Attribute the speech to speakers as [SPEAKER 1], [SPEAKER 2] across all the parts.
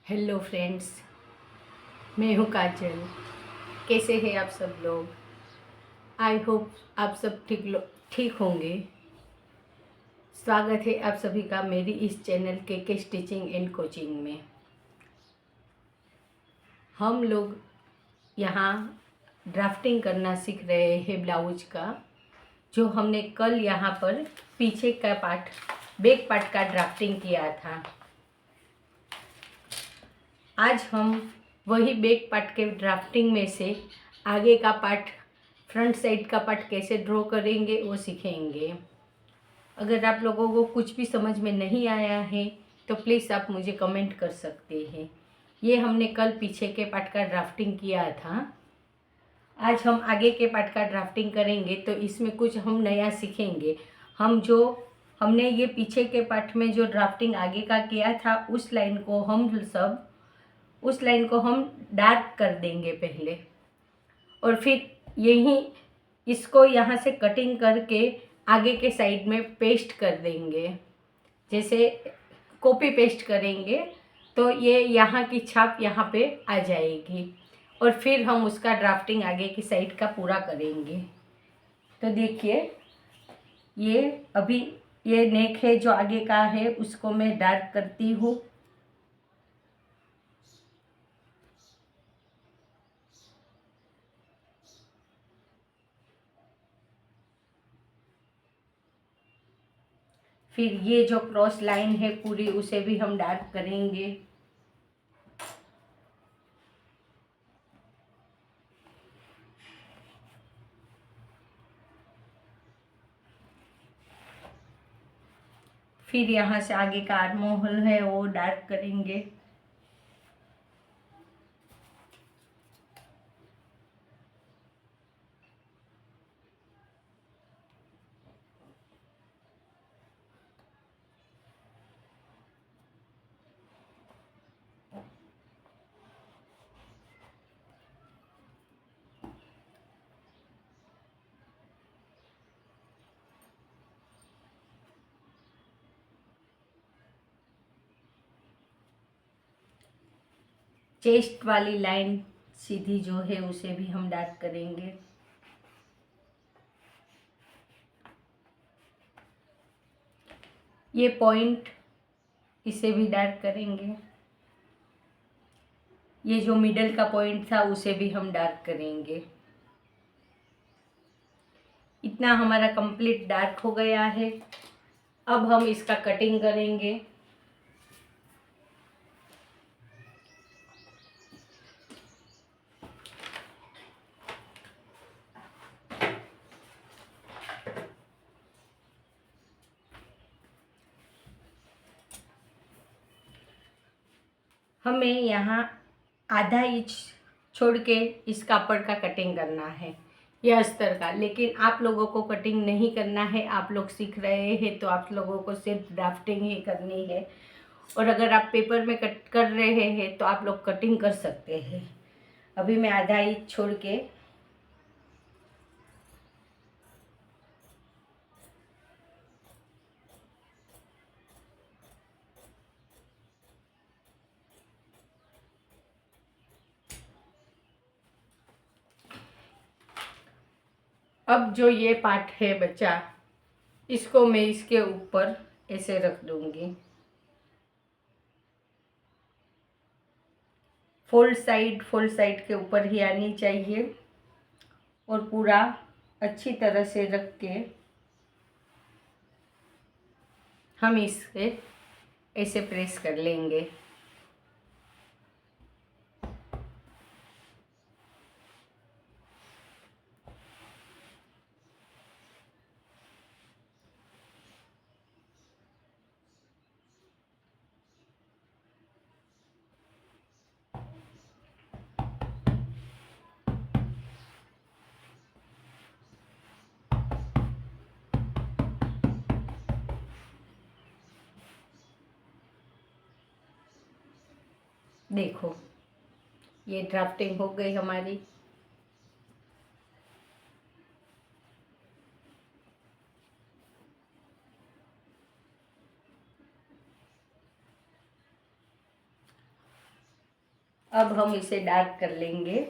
[SPEAKER 1] Hello friends, मैं हूँ काजल। कैसे हैं आप सब लोग? आई होप आप सब ठीक होंगे। स्वागत है आप सभी का मेरी इस चैनल के स्टिचिंग एंड कोचिंग में। हम लोग यहाँ ड्राफ्टिंग करना सीख रहे हैं ब्लाउज का, जो हमने कल यहाँ पर पीछे का पार्ट, बैक पार्ट का ड्राफ्टिंग किया था। आज हम वही बैक पार्ट के ड्राफ्टिंग में से आगे का पार्ट, फ्रंट साइड का पार्ट कैसे ड्रॉ करेंगे वो सीखेंगे। अगर आप लोगों को कुछ भी समझ में नहीं आया है तो प्लीज़ आप मुझे कमेंट कर सकते हैं। ये हमने कल पीछे के पार्ट का ड्राफ्टिंग किया था। आज हम आगे के पार्ट का ड्राफ्टिंग करेंगे, तो इसमें कुछ हम नया सीखेंगे। हमने ये पीछे के पार्ट में जो ड्राफ्टिंग आगे का किया था, उस लाइन को हम डार्क कर देंगे पहले, और फिर इसको यहाँ से कटिंग करके आगे के साइड में पेस्ट कर देंगे। जैसे कॉपी पेस्ट करेंगे तो ये यहाँ की छाप यहाँ पे आ जाएगी, और फिर हम उसका ड्राफ्टिंग आगे की साइड का पूरा करेंगे। तो देखिए, ये नेक है जो आगे का है, उसको मैं डार्क करती हूँ। फिर ये जो क्रॉस लाइन है पूरी, उसे भी हम डार्क करेंगे। फिर यहाँ से आगे का आर्म होल है वो डार्क करेंगे। चेस्ट वाली लाइन सीधी जो है उसे भी हम डार्क करेंगे। ये पॉइंट, इसे भी डार्क करेंगे। ये जो मिडल का पॉइंट था उसे भी हम डार्क करेंगे। इतना हमारा कंप्लीट डार्क हो गया है। अब हम इसका कटिंग करेंगे। हमें यहाँ आधा इंच छोड़ के इस कापड़ का कटिंग करना है, यह अस्तर का। लेकिन आप लोगों को कटिंग नहीं करना है, आप लोग सीख रहे हैं तो आप लोगों को सिर्फ ड्राफ्टिंग ही करनी है। और अगर आप पेपर में कट कर रहे हैं तो आप लोग कटिंग कर सकते हैं। अभी मैं आधा इंच छोड़ के अब जो ये पार्ट है बचा, इसको मैं इसके ऊपर ऐसे रख दूंगी। फोल्ड साइड के ऊपर ही आनी चाहिए, और पूरा अच्छी तरह से रख के हम इसे ऐसे प्रेस कर लेंगे। देखो, ये ड्राफ्टिंग हो गई हमारी। अब हम इसे डार्क कर लेंगे।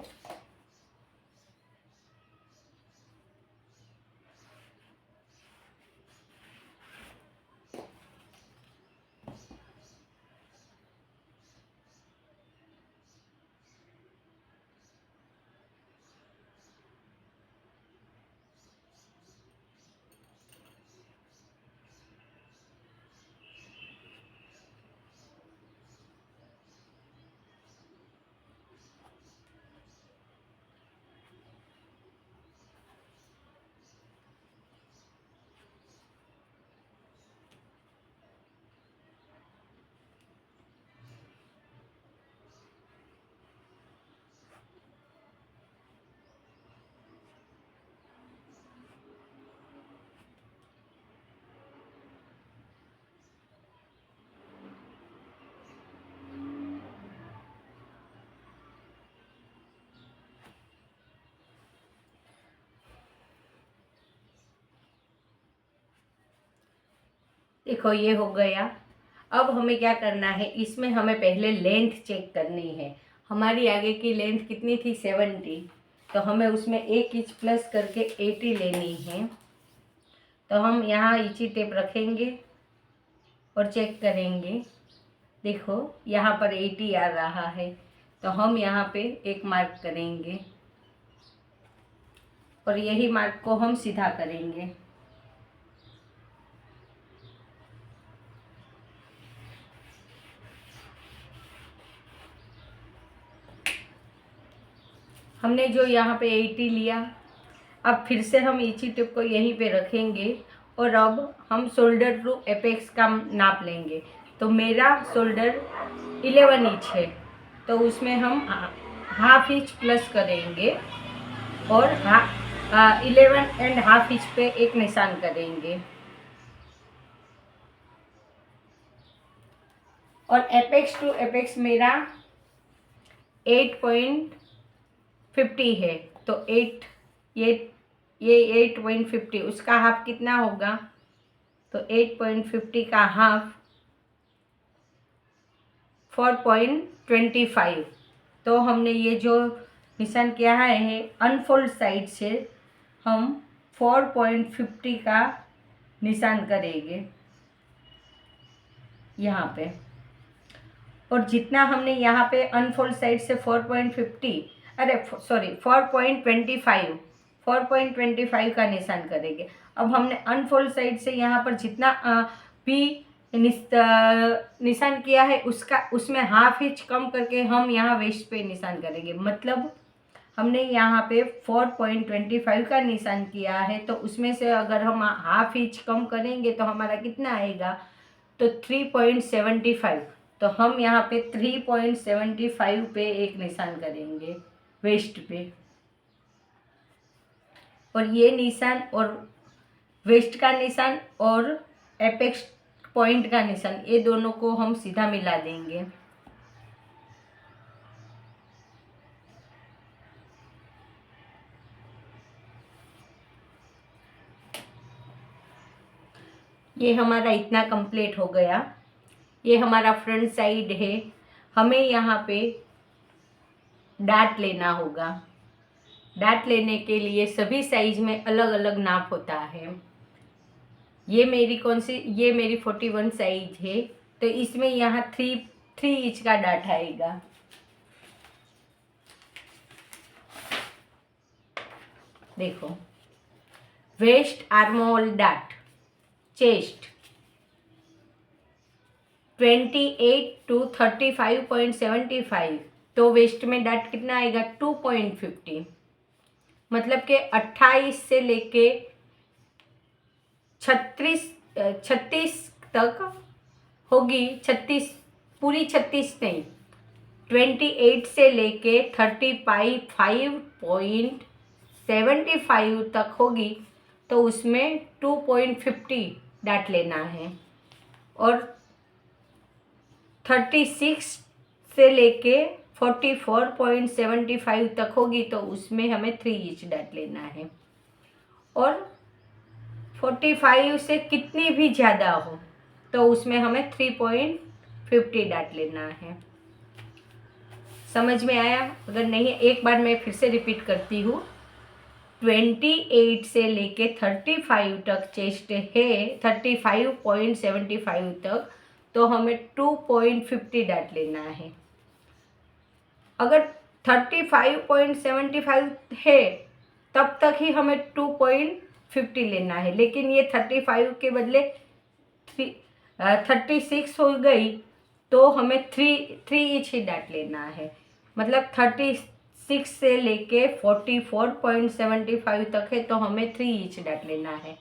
[SPEAKER 1] देखो ये हो गया। अब हमें क्या करना है, इसमें हमें पहले लेंथ चेक करनी है। हमारी आगे की लेंथ कितनी थी, 70, तो हमें उसमें 1 इंच प्लस करके 80 लेनी है। तो हम यहाँ इंची टेप रखेंगे और चेक करेंगे। देखो यहाँ पर 80 आ रहा है, तो हम यहाँ पे एक मार्क करेंगे और यही मार्क को हम सीधा करेंगे। हमने जो यहाँ पे 80 लिया, अब फिर से हम इंची टेप को यहीं पे रखेंगे और अब हम शोल्डर टू एपेक्स का नाप लेंगे। तो मेरा शोल्डर 11 इंच है, तो उसमें हम हाफ इंच प्लस करेंगे और 11.5 इंच पे एक निशान करेंगे। और एपेक्स टू एपेक्स मेरा 8.50 है, तो 8 ये 8.50, उसका हाफ कितना होगा, तो 8.50 का हाफ 4.25। तो हमने ये जो निशान किया है अनफोल्ड साइड से हम 4.50 का निशान करेंगे यहाँ पे। और जितना हमने यहाँ पे अनफोल्ड साइड से 4.25 का निशान करेंगे। अब हमने अनफोल्ड साइड से यहाँ पर जितना भी निशान किया है उसमें हाफ इंच कम करके हम यहाँ वेस्ट पे निशान करेंगे। मतलब हमने यहाँ पे 4.25 का निशान किया है, तो उसमें से अगर हम हाफ इंच कम करेंगे तो हमारा कितना आएगा, तो 3.75। तो हम यहाँ पे 3.75 पे एक निशान करेंगे वेस्ट पे। और ये निशान और वेस्ट का निशान और एपेक्स पॉइंट का निशान, ये दोनों को हम सीधा मिला देंगे। ये हमारा इतना कंप्लीट हो गया। ये हमारा फ्रंट साइड है। हमें यहाँ पे डाट लेना होगा। डाट लेने के लिए सभी साइज में अलग अलग नाप होता है। ये मेरी ये मेरी 41 साइज है, तो इसमें यहाँ 3 इंच का डाट आएगा। देखो, वेस्ट आर्महोल डाट, चेस्ट 28 to 35.75, तो वेस्ट में डाट कितना आएगा, 2.50। मतलब कि 28 से लेके 36 तक होगी। 36 पूरी 36 नहीं, 28 से लेके 35.75 तक होगी, तो उसमें 2.50 डाट लेना है। और 36 से लेके 44.75 तक होगी, तो उसमें हमें 3 इंच डाट लेना है। और 45 से कितनी भी ज़्यादा हो तो उसमें हमें 3.50 डाट लेना है। समझ में आया? अगर नहीं एक बार मैं फिर से रिपीट करती हूँ, 28 से लेके 35 तक चेस्ट है, 35.75 तक, तो हमें 2.50 डाट लेना है। अगर 35.75 है तब तक ही हमें 2.50 लेना है, लेकिन ये 35 के बदले 36 हो गई, तो हमें 3 इंच ही डाट लेना है। मतलब 36 से लेके 44.75 तक है तो हमें 3 इंच डाट लेना है,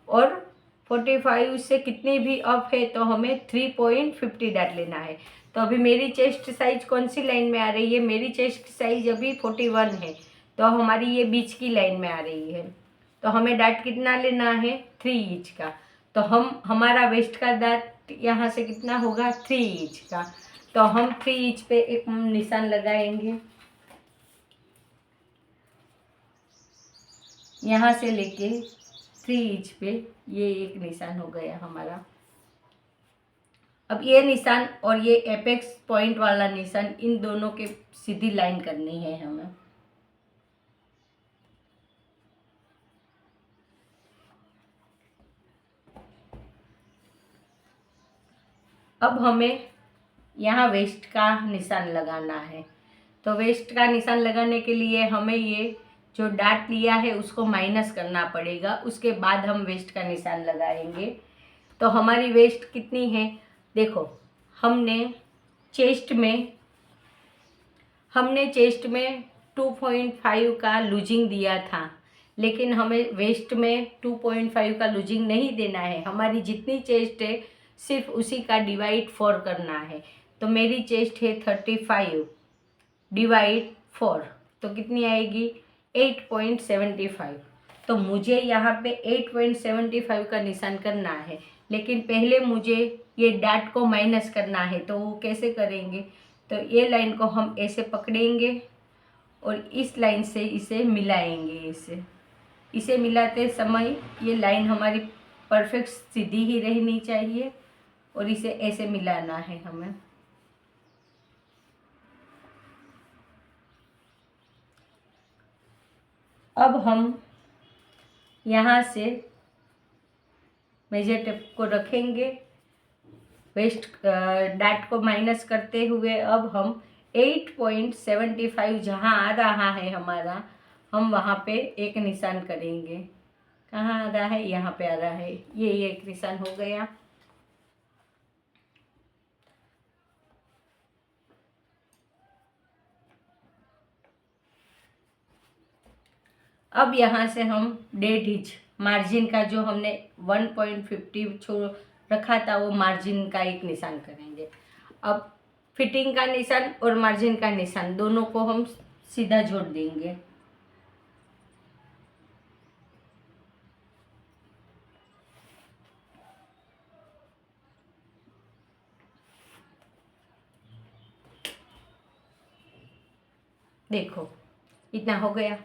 [SPEAKER 1] और 45 से कितनी भी अप है तो हमें 3.50 डाट लेना है। तो अभी मेरी चेस्ट साइज कौन सी लाइन में आ रही है? मेरी चेस्ट साइज अभी 41 है, तो हमारी ये बीच की लाइन में आ रही है। तो हमें डाट कितना लेना है? 3 इंच का। तो हमारा वेस्ट का डाट यहाँ से कितना होगा? 3 इंच का। तो हम 3 इंच पे एक निशान लगाएंगे, यहाँ से लेके 3 इंच पे ये एक निशान हो गया हमारा। अब ये निशान और ये एपेक्स पॉइंट वाला निशान, इन दोनों के सीधी लाइन करनी है हमें। अब हमें यहाँ वेस्ट का निशान लगाना है। तो वेस्ट का निशान लगाने के लिए हमें ये जो डाट लिया है उसको माइनस करना पड़ेगा, उसके बाद हम वेस्ट का निशान लगाएंगे। तो हमारी वेस्ट कितनी है? देखो, हमने चेस्ट में 2.5 का लूजिंग दिया था, लेकिन हमें वेस्ट में 2.5 का लूजिंग नहीं देना है। हमारी जितनी चेस्ट है सिर्फ उसी का डिवाइड 4 करना है। तो मेरी चेस्ट है 35 डिवाइड 4, तो कितनी आएगी? 8.75। तो मुझे यहाँ पे 8.75 का निशान करना है, लेकिन पहले मुझे ये डाट को माइनस करना है। तो वो कैसे करेंगे? तो ये लाइन को हम ऐसे पकड़ेंगे और इस लाइन से इसे मिलाएंगे। इसे मिलाते समय ये लाइन हमारी परफेक्ट सीधी ही रहनी चाहिए, और इसे ऐसे मिलाना है हमें। अब हम यहाँ से मेजर टेप को रखेंगे, वेस्ट डाट को माइनस करते हुए अब हम 8.75 जहाँ आ रहा है हमारा, हम वहाँ पे एक निशान करेंगे। कहाँ आ रहा है? यहाँ पे आ रहा है। ये एक निशान हो गया। अब यहाँ से हम 1.5 इंच मार्जिन का, जो हमने 1.50 छोड़ रखा था, वो मार्जिन का एक निशान करेंगे। अब फिटिंग का निशान और मार्जिन का निशान दोनों को हम सीधा जोड़ देंगे। देखो, इतना हो गया।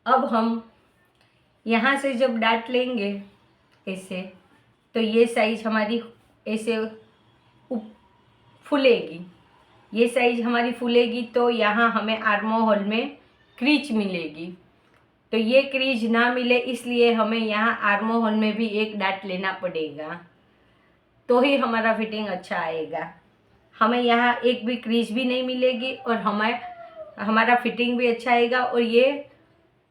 [SPEAKER 1] अब हम यहाँ से जब डाट लेंगे ऐसे, तो ये साइज हमारी ऐसे फूलेगी। ये साइज हमारी फूलेगी तो यहाँ हमें आर्मो होल में क्रीज मिलेगी। तो ये क्रीज ना मिले इसलिए हमें यहाँ आर्मो होल में भी एक डाट लेना पड़ेगा, तो ही हमारा फिटिंग अच्छा आएगा। हमें यहाँ एक भी क्रीज भी नहीं मिलेगी और हमारा फिटिंग भी अच्छा आएगा, और ये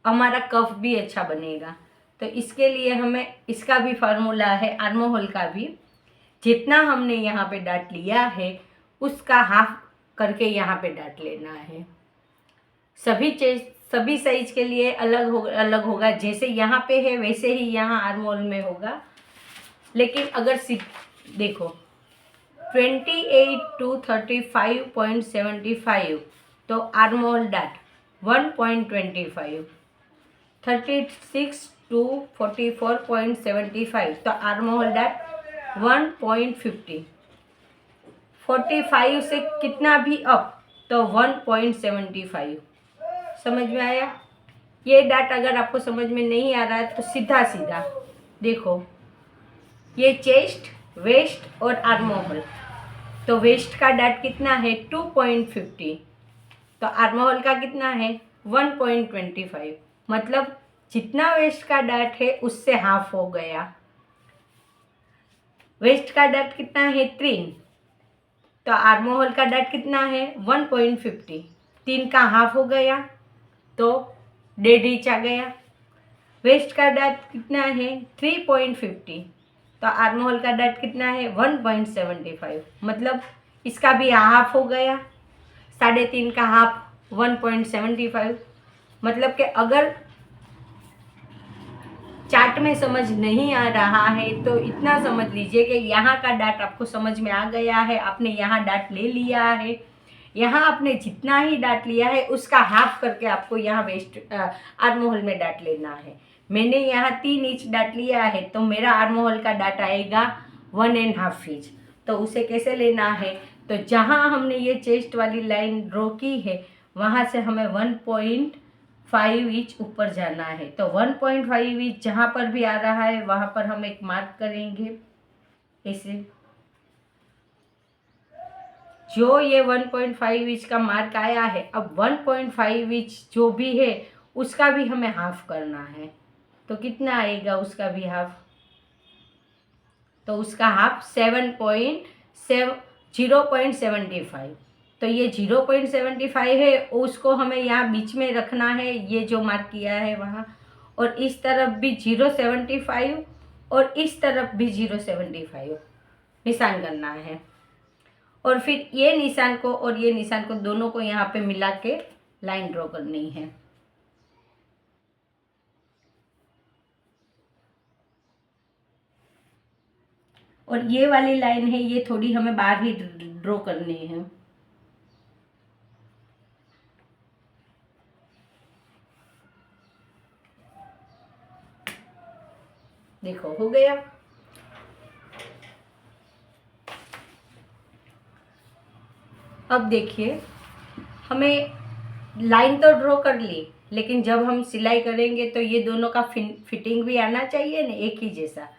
[SPEAKER 1] हमारा कफ भी अच्छा बनेगा। तो इसके लिए हमें इसका भी फार्मूला है, आर्मो होल का भी। जितना हमने यहाँ पे डाट लिया है उसका हाफ करके यहाँ पे डाट लेना है। सभी साइज के लिए अलग होगा। जैसे यहाँ पे है वैसे ही यहाँ आर्म होल में होगा। लेकिन अगर देखो 28 to 35.75, तो आर्म होल डाट 1.25, 36 to 44.75, तो आर्म होल डाट 1.50, 45 से कितना भी अप तो 1.75। समझ में आया? ये डाट अगर आपको समझ में नहीं आ रहा है तो सीधा सीधा देखो, ये चेस्ट, वेस्ट और आर्म होल। तो वेस्ट का डाट कितना है? 2.50, तो आर्म होल का कितना है 1.25, मतलब जितना वेस्ट का डार्ट है उससे हाफ हो गया। वेस्ट का डार्ट कितना है 3, तो आर्म होल का डार्ट कितना है 1.50, 3 का हाफ हो गया तो 1.5 इंच आ गया। वेस्ट का डार्ट कितना है 3.50, तो आर्म होल का डार्ट कितना है 1.75, मतलब इसका भी हाफ हो गया। 3.5 का हाफ 1.75, मतलब कि अगर चार्ट में समझ नहीं आ रहा है तो इतना समझ लीजिए कि यहाँ का डाट आपको समझ में आ गया है, आपने यहाँ डाट ले लिया है। यहाँ आपने जितना ही डाट लिया है उसका हाफ करके आपको यहाँ वेस्ट आर्म होल में डाट लेना है। मैंने यहाँ 3 इंच डाट लिया है तो मेरा आर्म होल का डाट आएगा 1.5 इंच। तो उसे कैसे लेना है, तो जहाँ हमने ये चेस्ट वाली लाइन ड्रॉ की है वहाँ से हमें 1.5 इंच ऊपर जाना है। तो 1.5 इंच जहाँ पर भी आ रहा है वहाँ पर हम एक मार्क करेंगे ऐसे। जो ये 1.5 इंच का मार्क आया है, अब 1.5 इंच जो भी है उसका भी हमें हाफ करना है। तो कितना आएगा उसका भी हाफ, तो उसका हाफ 0.75। तो ये 0.75 है, उसको हमें यहाँ बीच में रखना है, ये जो मार्क किया है वहाँ, और इस तरफ भी 0.75 और इस तरफ भी 0.75 निशान करना है। और फिर ये निशान को और ये निशान को दोनों को यहाँ पे मिला के लाइन ड्रॉ करनी है। और ये वाली लाइन है, ये थोड़ी हमें बाहर ही ड्रॉ करनी है। देखो हो गया। अब देखिए, हमें लाइन तो ड्रॉ कर ली, लेकिन जब हम सिलाई करेंगे तो ये दोनों का फिटिंग भी आना चाहिए ना एक ही जैसा।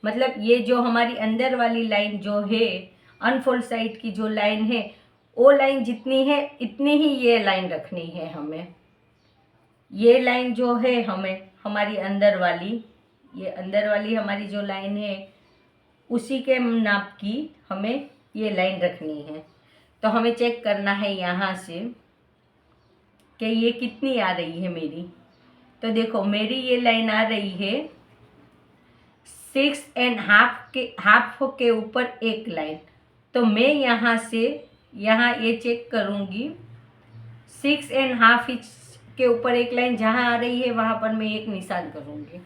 [SPEAKER 1] मतलब ये जो हमारी अंदर वाली लाइन जो है, अनफोल्ड साइड की जो लाइन है, वो लाइन जितनी है इतनी ही ये लाइन रखनी है हमें। ये लाइन जो है हमें हमारी अंदर वाली, ये अंदर वाली हमारी जो लाइन है उसी के नाप की हमें ये लाइन रखनी है। तो हमें चेक करना है यहाँ से कि ये कितनी आ रही है मेरी। तो देखो मेरी ये लाइन आ रही है 6.5 हाफ के ऊपर एक लाइन। तो मैं यहाँ से यहाँ ये चेक करूँगी 6.5 इंच के ऊपर एक लाइन जहाँ आ रही है वहाँ पर मैं एक निशान करूँगी।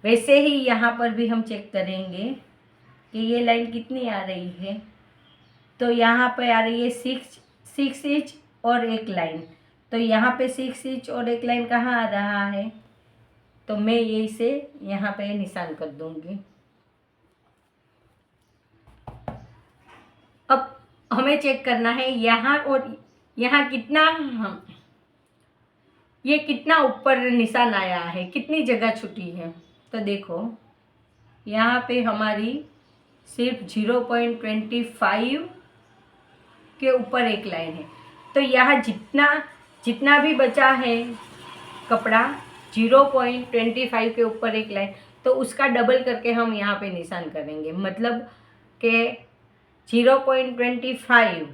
[SPEAKER 1] वैसे ही यहाँ पर भी हम चेक करेंगे कि ये लाइन कितनी आ रही है। तो यहाँ पे आ रही है 6 इंच और एक लाइन। तो यहाँ पे 6 इंच और एक लाइन कहाँ आ रहा है, तो मैं ये इसे यहाँ पे निशान कर दूँगी। अब हमें चेक करना है यहाँ और यहाँ कितना, ये कितना ऊपर निशान आया है, कितनी जगह छुटी है। तो देखो यहाँ पे हमारी सिर्फ 0.25 के ऊपर एक लाइन है। तो यहाँ जितना भी बचा है कपड़ा 0.25 के ऊपर एक लाइन, तो उसका डबल करके हम यहाँ पे निशान करेंगे। मतलब कि 0.25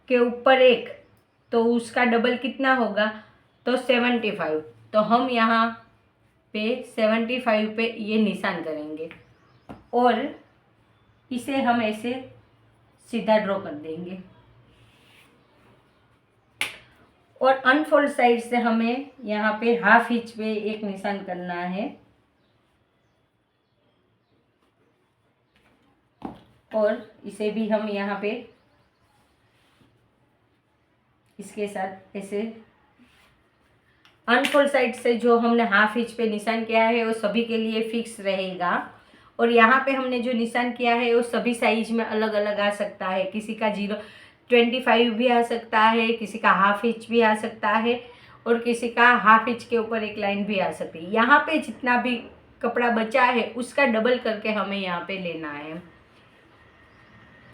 [SPEAKER 1] के ऊपर एक, तो उसका डबल कितना होगा, तो 75। तो हम यहाँ पे 75 पे ये निशान करेंगे और इसे हम ऐसे सीधा ड्रॉ कर देंगे। और अनफोल्ड साइड से हमें यहाँ पे हाफ इंच पे एक निशान करना है और इसे भी हम यहाँ पे इसके साथ ऐसे अनफोल्ड साइड से जो हमने हाफ इंच पे निशान किया है वो सभी के लिए फिक्स रहेगा। और यहाँ पे हमने जो निशान किया है वो सभी साइज में अलग अलग आ सकता है। किसी का 0.25 भी आ सकता है, किसी का हाफ इंच भी आ सकता है और किसी का हाफ इंच के ऊपर एक लाइन भी आ सकती है। यहाँ पे जितना भी कपड़ा बचा है उसका डबल करके हमें यहाँ पे लेना है।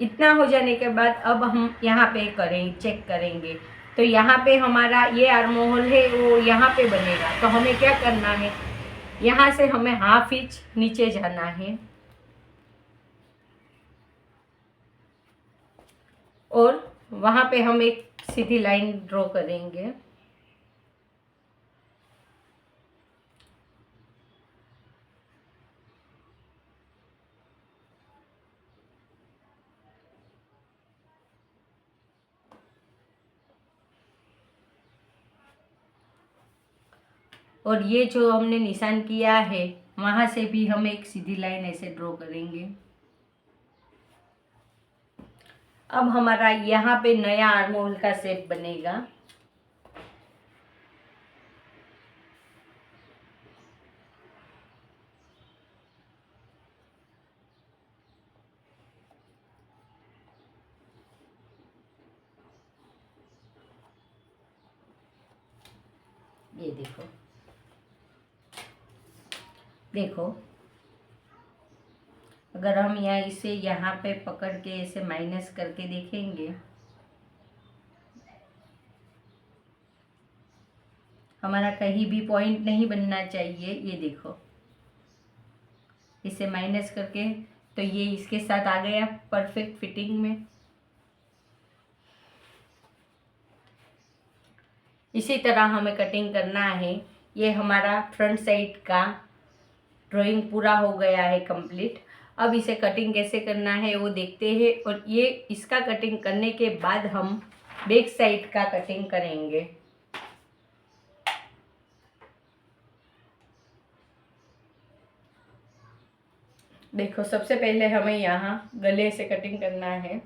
[SPEAKER 1] इतना हो जाने के बाद अब हम यहाँ पे चेक करेंगे। तो यहाँ पे हमारा ये आर्म होल है वो यहाँ पे बनेगा। तो हमें क्या करना है, यहाँ से हमें 1/2 इंच नीचे जाना है और वहाँ पे हम एक सीधी लाइन ड्रॉ करेंगे। और ये जो हमने निशान किया है वहाँ से भी हम एक सीधी लाइन ऐसे ड्रॉ करेंगे। अब हमारा यहाँ पे नया आर्म होल का शेप बनेगा। ये देखो देखो, अगर हम इसे यहाँ पे पकड़ के ऐसे माइनस करके देखेंगे, हमारा कहीं भी पॉइंट नहीं बनना चाहिए। ये देखो, इसे माइनस करके तो ये इसके साथ आ गया परफेक्ट फिटिंग में। इसी तरह हमें कटिंग करना है। ये हमारा फ्रंट साइड का ड्राइंग पूरा हो गया है कंप्लीट। अब इसे कटिंग कैसे करना है वो देखते हैं। और ये इसका कटिंग करने के बाद हम बैक साइड का कटिंग करेंगे। देखो, सबसे पहले हमें यहाँ गले से कटिंग करना है।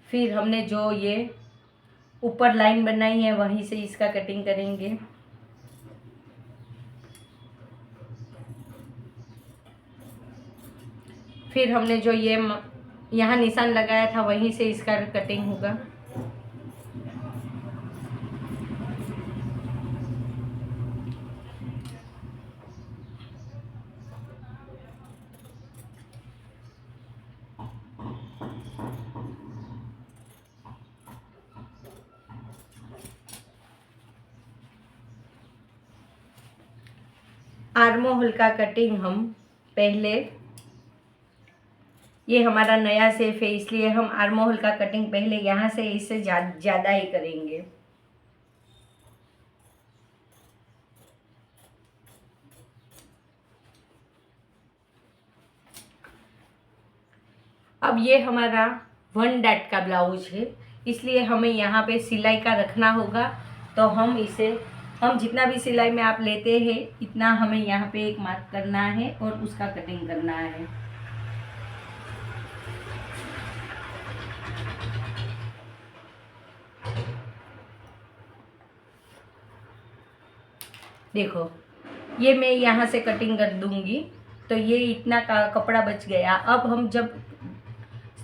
[SPEAKER 1] फिर हमने जो ये ऊपर लाइन बनाई है वहीं से इसका कटिंग करेंगे। फिर हमने जो ये यहाँ निशान लगाया था वहीं से इसका कटिंग होगा। आर्म होल का कटिंग हम पहले, ये हमारा नया शेप है इसलिए हम आर्म होल का कटिंग पहले यहाँ से इससे ज़्यादा ही करेंगे। अब ये हमारा 1 डॉट का ब्लाउज है इसलिए हमें यहाँ पे सिलाई का रखना होगा। तो हम जितना भी सिलाई में आप लेते हैं इतना हमें यहाँ पे एक मार्क करना है और उसका कटिंग करना है। देखो, ये मैं यहाँ से कटिंग कर दूंगी तो ये इतना का कपड़ा बच गया। अब हम जब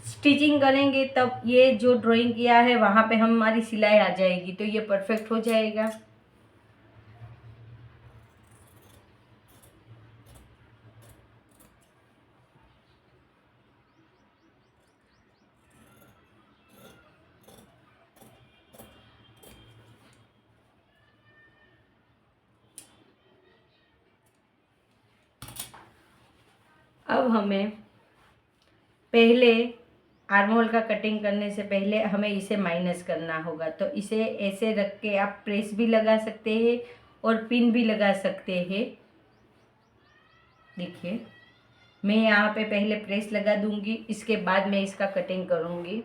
[SPEAKER 1] स्टिचिंग करेंगे तब ये जो ड्राइंग किया है वहाँ पे हमारी सिलाई आ जाएगी तो ये परफेक्ट हो जाएगा। अब हमें पहले आर्म होल का कटिंग करने से पहले हमें इसे माइनस करना होगा। तो इसे ऐसे रख के आप प्रेस भी लगा सकते हैं और पिन भी लगा सकते हैं। देखिए, मैं यहाँ पे पहले प्रेस लगा दूंगी, इसके बाद मैं इसका कटिंग करूँगी।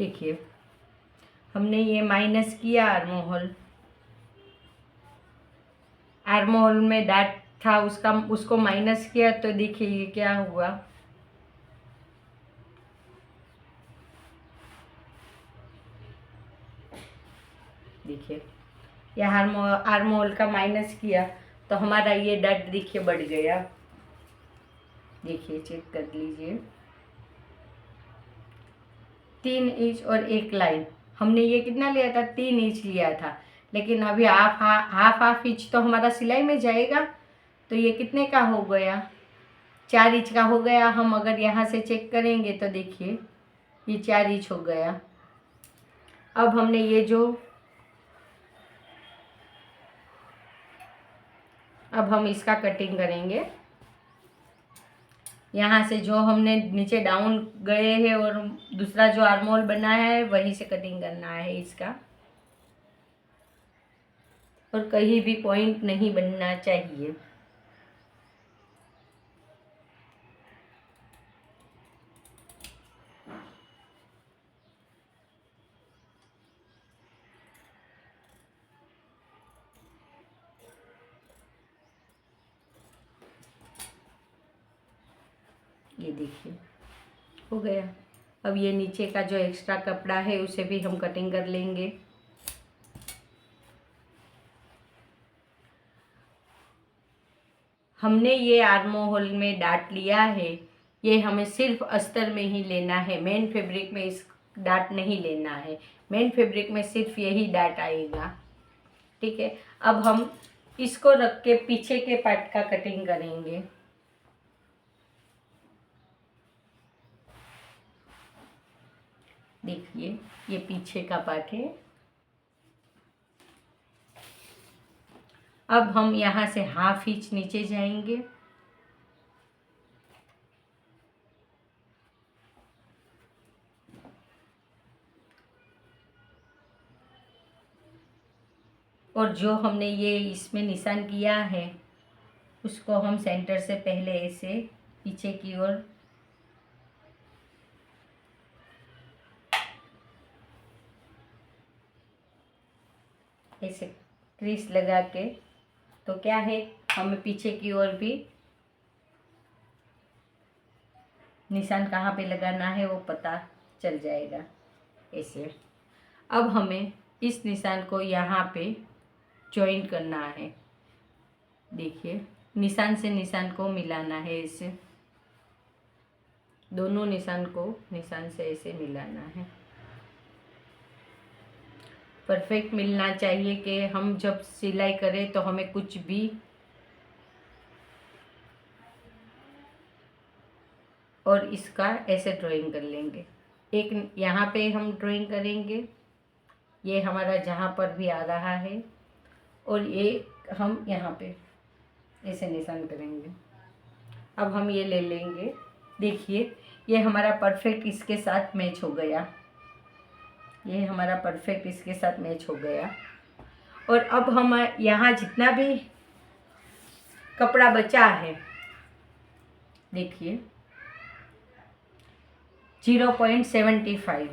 [SPEAKER 1] देखिए हमने ये माइनस किया आर्म होल में डाट था उसको माइनस किया, तो देखिए ये क्या हुआ, देखिए ये आर्म होल का माइनस किया तो हमारा ये डाट देखिए बढ़ गया। देखिए चेक कर लीजिए 3 इंच और 1 लाइन। हमने ये कितना लिया था, 3 इंच लिया था, लेकिन अभी हाफ इंच तो हमारा सिलाई में जाएगा, तो ये कितने का हो गया, 4 इंच का हो गया। हम अगर यहाँ से चेक करेंगे तो देखिए ये 4 इंच हो गया। अब हमने ये जो अब हम इसका कटिंग करेंगे। यहाँ से जो हमने नीचे डाउन गए हैं और दूसरा जो आर्म होल बना है वहीं से कटिंग करना है इसका, और कहीं भी पॉइंट नहीं बनना चाहिए। ये देखिए हो गया। अब ये नीचे का जो एक्स्ट्रा कपड़ा है उसे भी हम कटिंग कर लेंगे। हमने ये आर्म होल में डाट लिया है, ये हमें सिर्फ अस्तर में ही लेना है, मेन फैब्रिक में इस डाट नहीं लेना है। मेन फैब्रिक में सिर्फ यही डाट आएगा, ठीक है। अब हम इसको रख के पीछे के पार्ट का कटिंग करेंगे। देखिए ये पीछे का पार्ट है। अब हम यहाँ से हाफ इंच नीचे जाएंगे और जो हमने ये इसमें निशान किया है उसको हम सेंटर से पहले ऐसे पीछे की ओर ऐसे क्रीज लगा के, तो क्या है हमें पीछे की ओर भी निशान कहाँ पे लगाना है वो पता चल जाएगा ऐसे। अब हमें इस निशान को यहाँ पे जॉइन करना है। देखिए निशान से निशान को मिलाना है, ऐसे दोनों निशान को निशान से ऐसे मिलाना है। परफेक्ट मिलना चाहिए कि हम जब सिलाई करें तो हमें कुछ भी और इसका ऐसे ड्राइंग कर लेंगे। एक यहाँ पे हम ड्राइंग करेंगे, ये हमारा जहाँ पर भी आ रहा है, और ये हम यहाँ पे ऐसे निशान करेंगे। अब हम ये ले लेंगे। देखिए ये हमारा परफेक्ट इसके साथ मैच हो गया, ये हमारा परफेक्ट इसके साथ मैच हो गया। और अब हम यहाँ जितना भी कपड़ा बचा है, देखिए 0.75,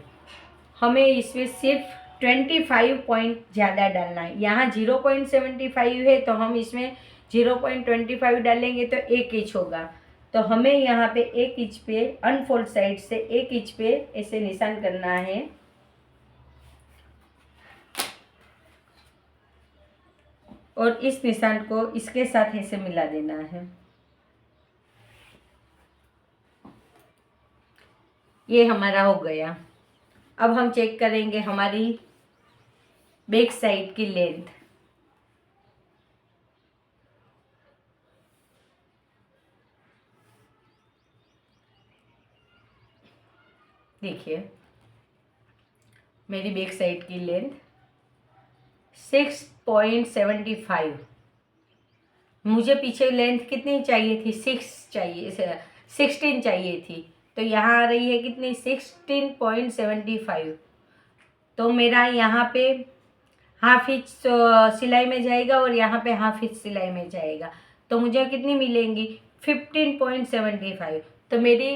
[SPEAKER 1] हमें इसमें सिर्फ 25 पॉइंट ज़्यादा डालना है। यहाँ 0.75 है तो हम इसमें 0.25 डालेंगे तो 1 इंच होगा। तो हमें यहाँ पे 1 इंच पे अनफोल्ड साइड से 1 इंच पे ऐसे निशान करना है। और इस निशान को इसके साथ ऐसे मिला देना है। ये हमारा हो गया। अब हम चेक करेंगे हमारी बैक साइड की लेंथ। देखिए मेरी बैक साइड की लेंथ 6.75। मुझे पीछे लेंथ कितनी चाहिए थी, 16 चाहिए थी, तो यहाँ आ रही है कितनी, 16.75। तो मेरा यहाँ पे हाफ इंच सिलाई में जाएगा और यहाँ पे हाफ इंच सिलाई में जाएगा, तो मुझे कितनी मिलेंगी, 15.75। तो मेरी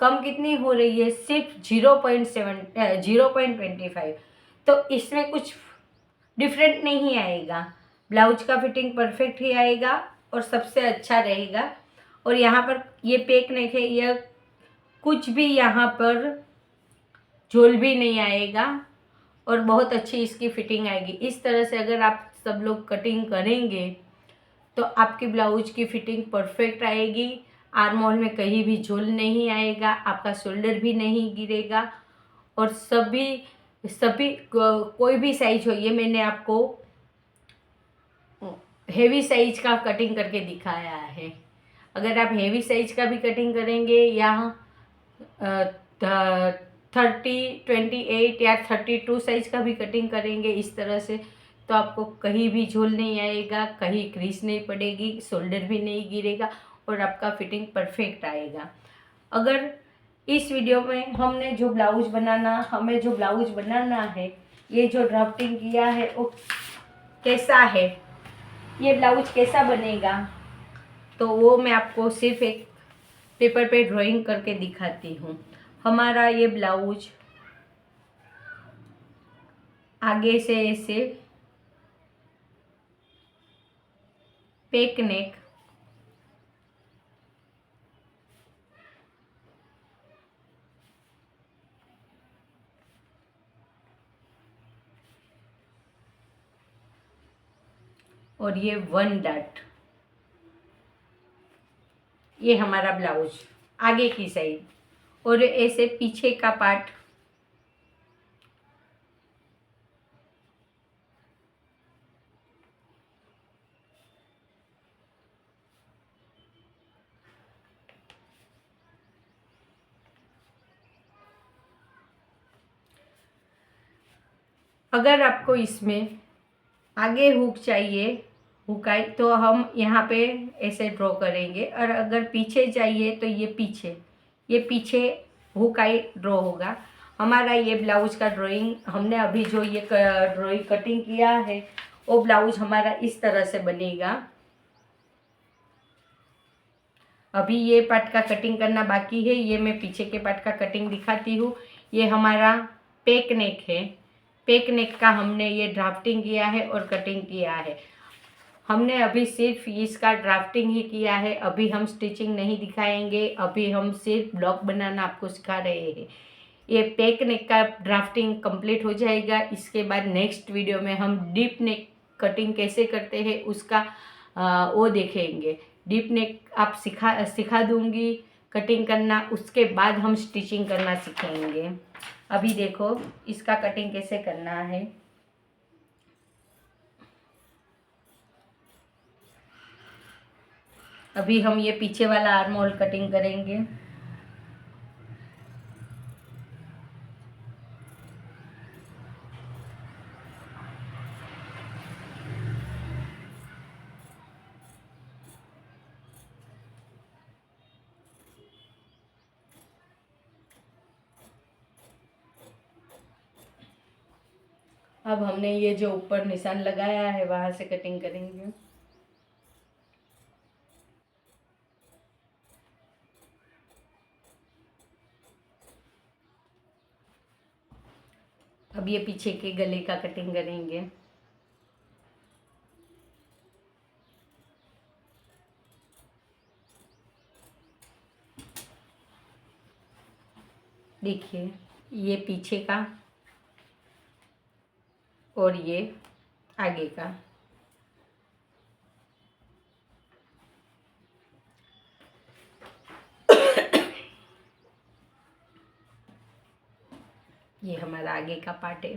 [SPEAKER 1] कम कितनी हो रही है, सिर्फ 0.25। तो इसमें कुछ डिफरेंट नहीं आएगा, ब्लाउज का फिटिंग परफेक्ट ही आएगा और सबसे अच्छा रहेगा। और यहाँ पर ये पेक नेक है, यह कुछ भी यहाँ पर झोल भी नहीं आएगा और बहुत अच्छी इसकी फिटिंग आएगी। इस तरह से अगर आप सब लोग कटिंग करेंगे तो आपकी ब्लाउज की फिटिंग परफेक्ट आएगी। आर्म होल में कहीं भी झोल नहीं आएगा, आपका शोल्डर भी नहीं गिरेगा। और सभी कोई भी साइज हो, ये मैंने आपको हेवी साइज का कटिंग करके दिखाया है। अगर आप हेवी साइज का भी कटिंग करेंगे या 28 या 32 साइज का भी कटिंग करेंगे इस तरह से, तो आपको कहीं भी झोल नहीं आएगा, कहीं क्रीज नहीं पड़ेगी, शोल्डर भी नहीं गिरेगा और आपका फिटिंग परफेक्ट आएगा। अगर इस वीडियो में हमें जो ब्लाउज बनाना है, ये जो ड्राफ्टिंग किया है वो कैसा है, ये ब्लाउज कैसा बनेगा, तो वो मैं आपको सिर्फ एक पेपर पे ड्राइंग करके दिखाती हूँ। हमारा ये ब्लाउज आगे से ऐसे पेक नेक, और ये 1 डॉट, ये हमारा ब्लाउज आगे की साइड। और ऐसे पीछे का पार्ट अगर आपको इसमें आगे हुक चाहिए, हुकाई, तो हम यहाँ पे ऐसे ड्रॉ करेंगे। और अगर पीछे चाहिए तो ये पीछे हुकाई ड्रॉ होगा। हमारा ये ब्लाउज का ड्राइंग हमने अभी जो ये ड्राइंग कटिंग किया है वो ब्लाउज हमारा इस तरह से बनेगा। अभी ये पार्ट का कटिंग करना बाकी है, ये मैं पीछे के पार्ट का कटिंग दिखाती हूँ। ये हमारा पेक नेक है, पेक नेक का हमने ये ड्राफ्टिंग किया है और कटिंग किया है। हमने अभी सिर्फ इसका ड्राफ्टिंग ही किया है, अभी हम स्टिचिंग नहीं दिखाएंगे, अभी हम सिर्फ ब्लॉक बनाना आपको सिखा रहे हैं। ये पेक नेक का ड्राफ्टिंग कंप्लीट हो जाएगा, इसके बाद नेक्स्ट वीडियो में हम डीप नेक कटिंग कैसे करते हैं उसका वो देखेंगे। डीप नेक आप सिखा दूंगी कटिंग करना, उसके बाद हम स्टिचिंग करना सीखेंगे। अभी देखो इसका कटिंग कैसे करना है। अभी हम ये पीछे वाला आर्म होल कटिंग करेंगे। अब हमने ये जो ऊपर निशान लगाया है वहां से कटिंग करेंगे। अब ये पीछे के गले का कटिंग करेंगे। देखिए ये पीछे का और ये आगे का। ये हमारा आगे का पार्ट है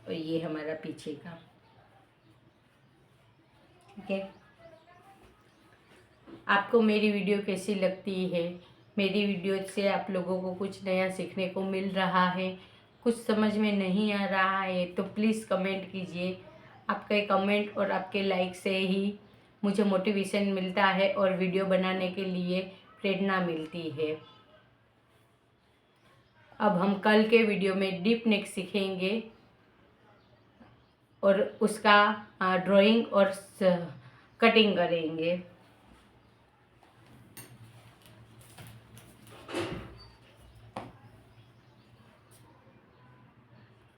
[SPEAKER 1] और ये हमारा पीछे का। ठीक है, आपको मेरी वीडियो कैसी लगती है? मेरी वीडियो से आप लोगों को कुछ नया सीखने को मिल रहा है, कुछ समझ में नहीं आ रहा है तो प्लीज़ कमेंट कीजिए। आपके कमेंट और आपके लाइक से ही मुझे मोटिवेशन मिलता है और वीडियो बनाने के लिए प्रेरणा मिलती है। अब हम कल के वीडियो में डीप नेक सीखेंगे और उसका ड्राइंग और कटिंग करेंगे।